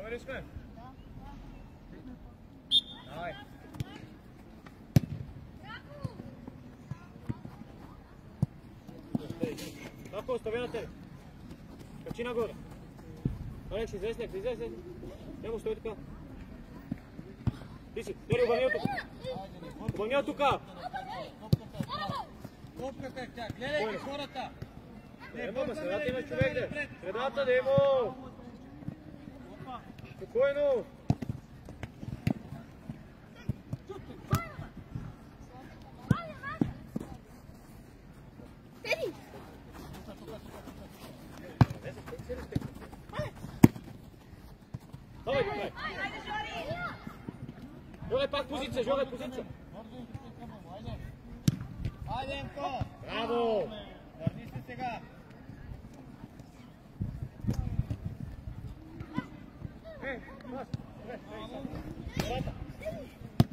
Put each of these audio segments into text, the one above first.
Готови ли сме? Давай. Tako, ostavi na tebe. Kači na gore. Aleks, izvesnjak. Nemo stoji tuka. Ti si, Deri, obavnija tuka. Obavnija tuka. Копката е тя, гледайте хората! Немо, ма средата има човек, де. Средата, Немо! Спокойно! Давай, давай! Жоре, пак позиция, Жоре, позиция! Айде, Емко! Браво! Върни се сега!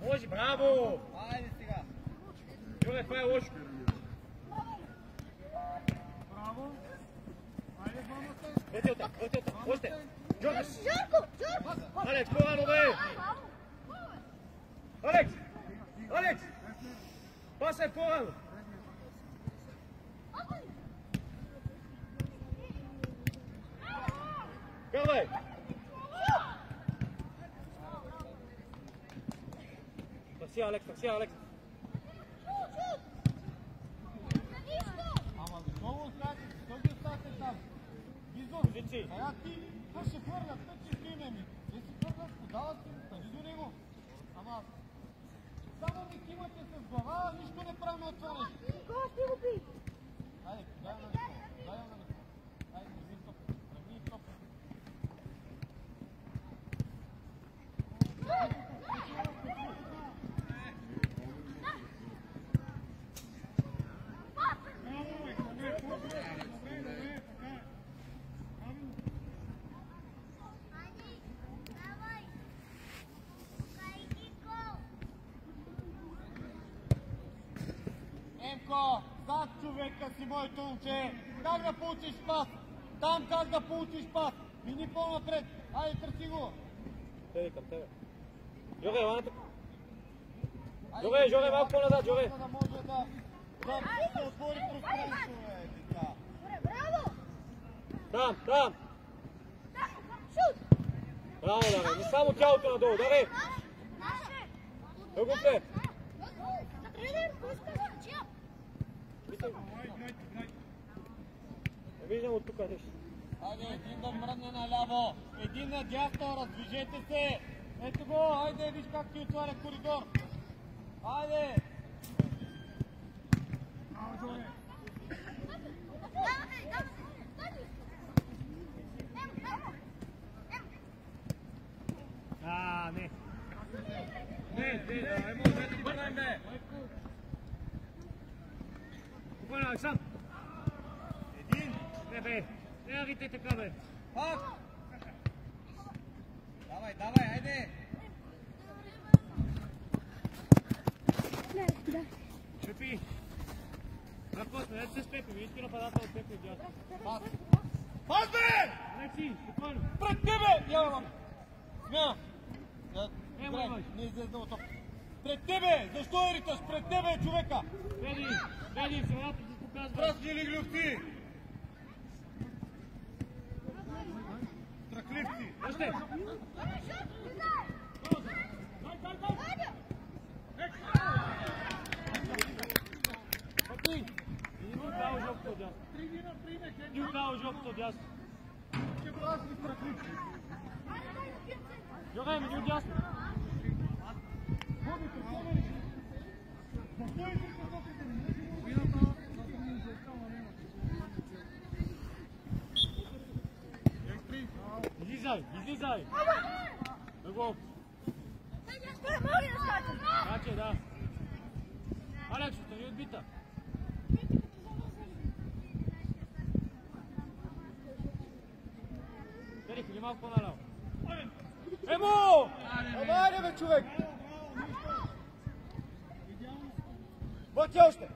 Може, браво! Айде сега! Жоре, това е лошо! Браво! Айде, двамата! Въртилта, още! Жоре! Алекс, по-рано, бе! Алекс! Пасай по-рано! Кървай! Такси, Алекс! Ама много оставате, защо ги оставате там? Бизон, сега ти, това ще хвърлят, тъй че стоиме ми. Те си хвърлят, подават си, стани до него. Ама, само ми кимате с глава, нищо не правим от това нещо. Кога ще го би? Айде, дай на Никола, Айде, тръгни топ. Емко, зад човека си, моето момче. Как да получиш пас? Там как да получиш пас? Мини по-напред. Айде, търси го. Теди към тебе. Жоре, ела тук. Жоре, малко по-назад, Жоре. Да може да се отвори пространство, така. Браво! Там! Браво, Даре, не само тялото надолу, Даре! Дълго те! Не виждам от тук нещо. Айде, един да мръдне наляво, един надясно, раздвижете се. Ето го, айде, виж как ти отваря коридор. Айде! Не. Емо, дайте първен, бе! Спокойно, Александър! Един! Не, бе! Не рите така, бе! Пак! Давай, айде! Шепи! Напусне, не се степи, вижте нападател от степи дясно. Пас! Пас, бе! Алекси, спокойно! Пред тебе! Няма! Смя! Имай! Не излезе от топ. Пред тебе! Защо ериташ? Пред тебе, човека! Веди, средата ти показва. Страшни ли глювци? Страхливци! Още! Пъти! Ню дал жопто дясно. Ще власни страхливци! Жоре, ню дясно. Излизай! Дълго! Каче, да. Алекс, остани отбита. Тери, ходи малко по-наляво. Емо! Давай, бе, човек! Бъти още!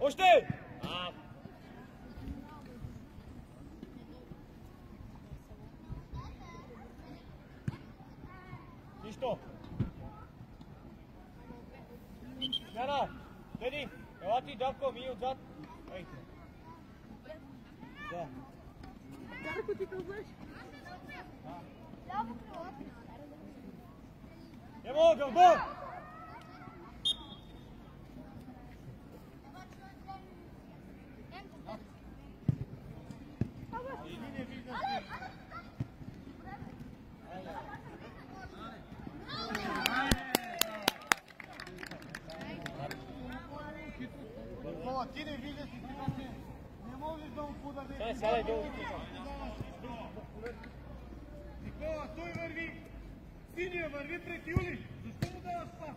Още! Нищо! Яна! Деди! Ела ти, Давко, ми отзад! Ей! Да. Дарко, ти кълбаш? Емо, гълбо! Ти не виждаш и сега не можеш да му подадеш. Сядай долу. Никола, той върви. Синия върви пред Юли. Защо му даваш пас?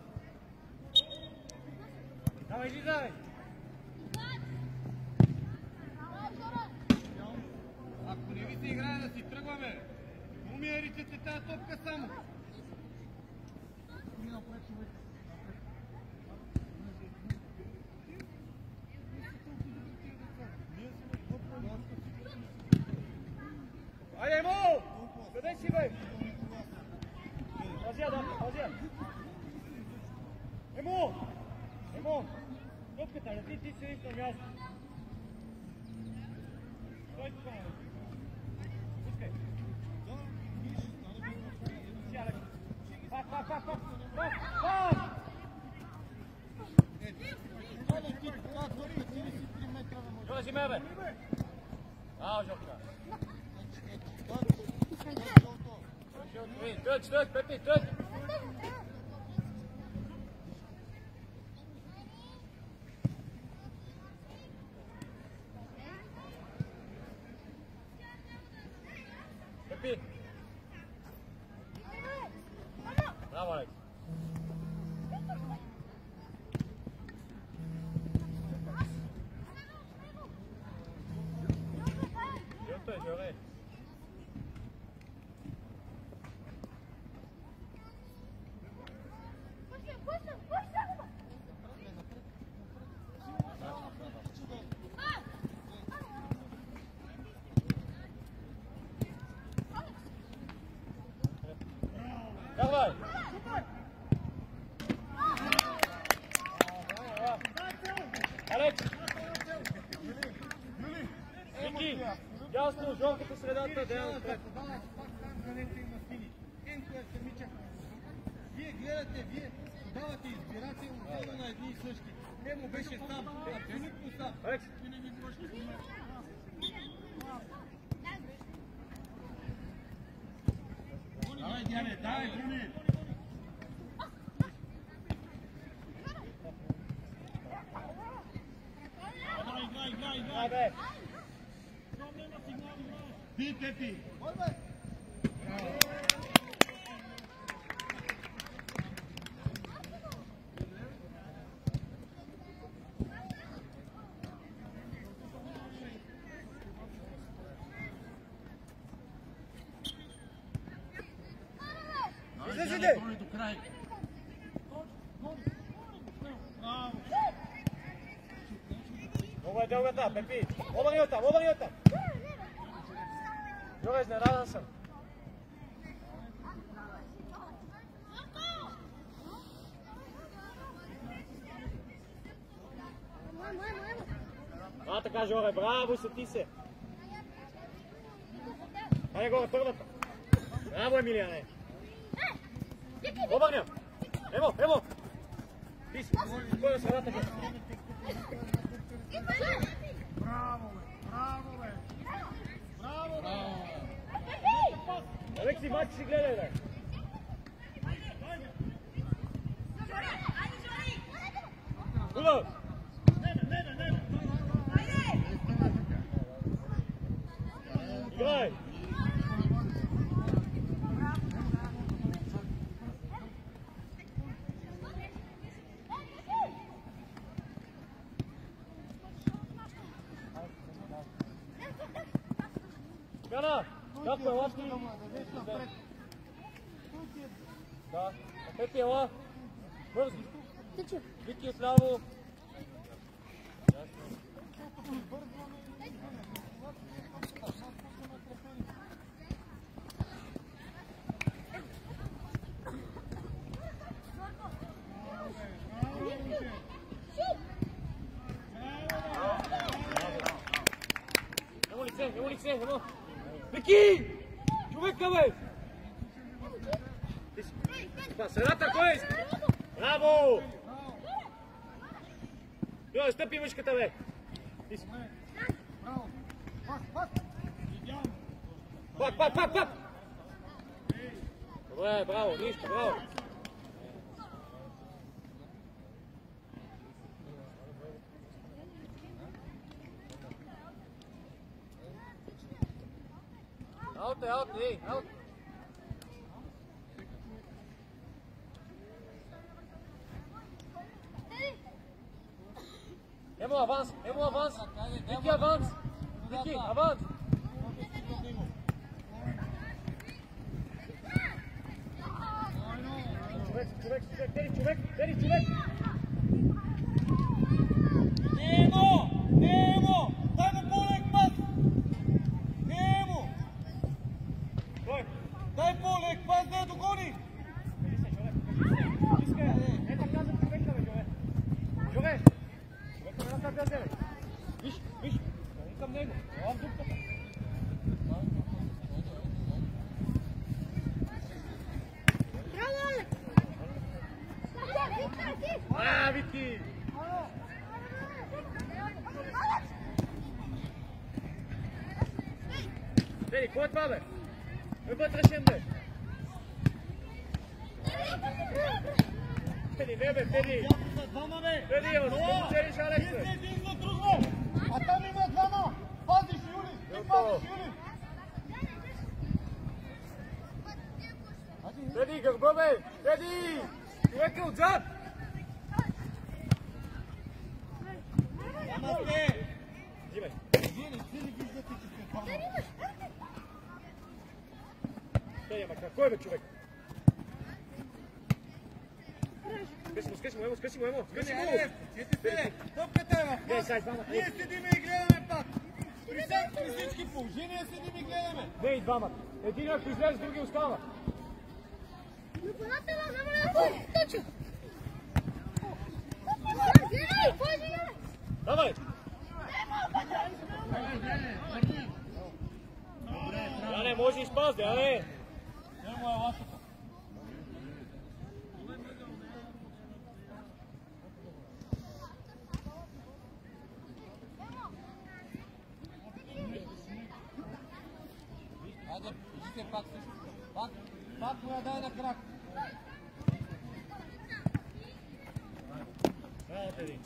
Давай, излизай! Ако не ви се играе да си тръгваме, умирите тази топка само. Айде, Емо! Къде си, бе? Пазия, да, пазия! Емо! Емо! Топката, лети, ти седиш на място. Стой тук, бе. Пускай. Сядай. Пак! Йога, взиме, бе! Ао, Жопка! Тръч, Пепи, тръч! Пепи! Браво, Алекс! Жоре! Давай! Алекс! Вики! Ясно, жълката средата, да я напред. Където има сини. Енко е самичък. Вие гледате, вие давате избирателно дело на едни и същи. Емо беше сам, абсолютно сам. Алекс! Ти не ми можеш да снимаш. Давай, Диане, давай, Брюни! Дай, бе! Би, Пепи! Излезите! До край! Много е дългата, Пепи! Обърни оттам! Йога, изненадан съм. Така, Жоре, браво се ти се! Айде горе, първата! Браво, Емилияне! Обърня! Емо! Ти си! Кой е средата? Браво, бе! Алекси, мачи си гледай, бе! Хубаво! Играй! Яна! Как е, лапи? Да. Пепи, ела! Бързо! Вики отляво! Немо лице, немо! Вики! Човека, бе! Средата, кой? Браво! Йо, стъпи мъжката, бе! Пак! Добре, браво, нищо, браво! Аут, ей, аут! Емо, аванс! Вики, аванс! Вики, аванс! Човек! Немо! Дай му по-лек пас! Немо! Дай по-лек пас да я догони! Е, така за човека, бе, Жове! Човека не така да вземе. Виж! Не към него. Ела в дупката. Вики! Теди, кой е това, бе? Кой вътрешен, бе? Теди, не, бе, Теди! Теди, оставиш Алекс, бе! А там има двама! Пазиш, Юли! Ти пазиш, Юли! Теди, гърба, бе! Теди! Човека отзад! Взимай! Теди, ама кой е, бе, човек? Скъси му, Емо! Топката е в пак! Ей, двама! Ние седиме и гледаме пак! При всички положения седим и гледаме! Не и двамата! Един ако излезе, други остава! Давай! Яне, може и спаз, Яне! Немо е ласата! Айде, вижте пак също. Пак му я дай на крак. Браво, Теди!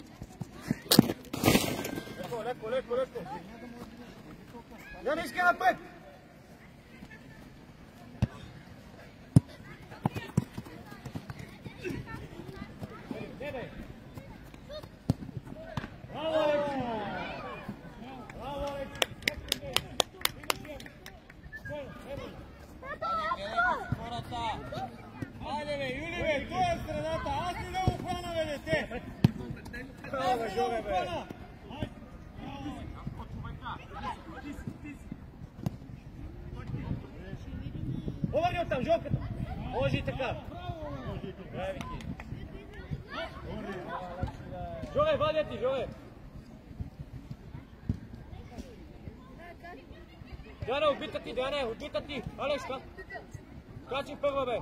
Леко! Яне, искай напред! Не, бе! Браво, Алекси! Браво, Алекси! Айде, бе, Юли, бе, той е в средата. Аз ли да го хвана, бе, дете? Браво, бе, Жове, бе! Повърни оттам, жопката! Може и така! Браво, Вики! Жове, вадя ти, Жове! Диана, отбита ти! Алекс, качи първа, бе!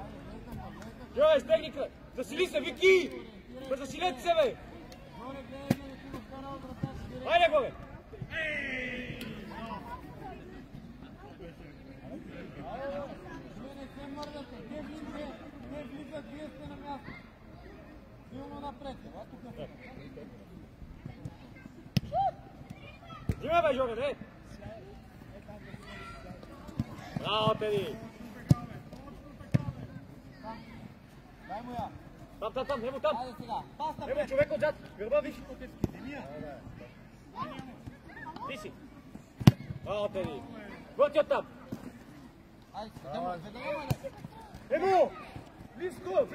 Жове, стегни кръг! Засили се, Вики! Засилете се, бе! Айде го, бе! Не се мърдате, те влизат, вие сте на място. Силно напред, ела тук. Взимай, бе, Жове, не! Браво, Теди! Дай му я. Там, немо там! Айде сега, пас Немо, напред. човек отзад! Гърба, виж! Ти си! Браво, Теди! Върти оттам! Айде, ведемо, Немо! Близко!